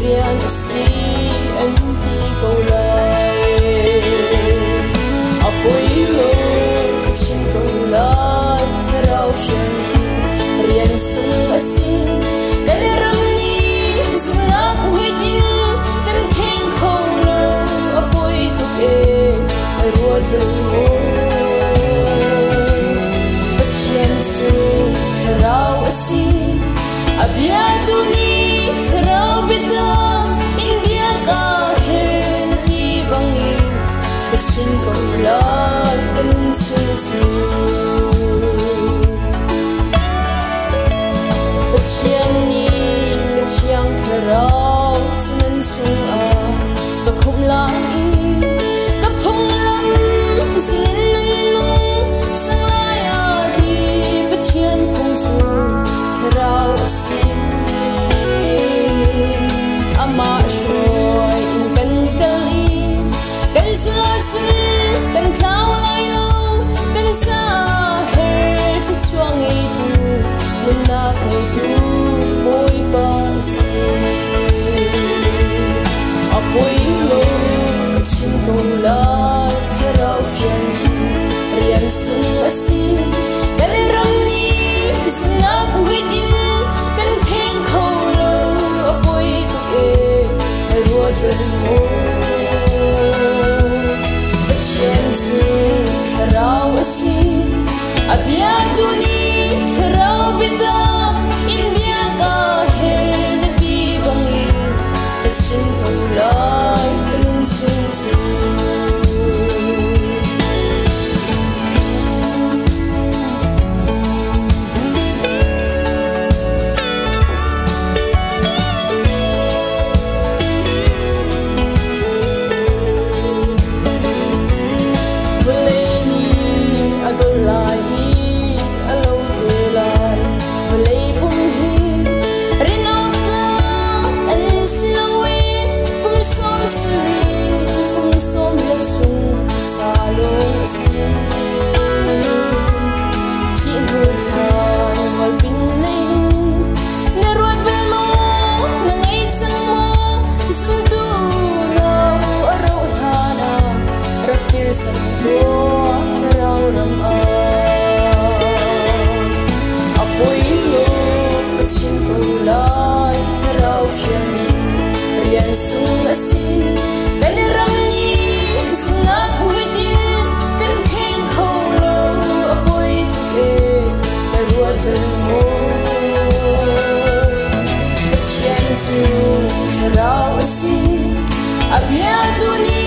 rian si anti câu lai apoi lo chin câu lai tharau fiami rian sung asi kan ram ni zungak huidin kan theng khâu lo apoi tu ke ruat lo pathian su tharau asi abia tu ni tharau bidam in bia ka her na ti bangin kachin câu lai kanun sung su Chiang ni ka chiang tharau chunan chung a ka khum lang i ka phung lam zin nan nu sang lai a di pathian phung chu tharau asi ama shoi in kan kali kan zula chun kan thlau lai lo kan sa her thi chuang ei tu nak ngay tu bôi ba si apoi lo kachin câu lai tharau fiami rian sung asi kan ram ni znak huidin kan theng khâu lo apoi tu e ruat bel mo pathian su tharau asi abia tu ni tharau bidam in bia ka her na ti bangin kachin câu lai kanun sung chu Valeni adolai salong asi chin hu than wal bin lein na ruat bel mo na ngai sang mo zum tu no aro hana rakir san to tharau ram a apoi lo kachin ko lai tharau fiami rian sung asi kan ram ni znak huidin kan theng khâu lo apoi tu ke ruat bel mo pathian su tharau asi abia tu ni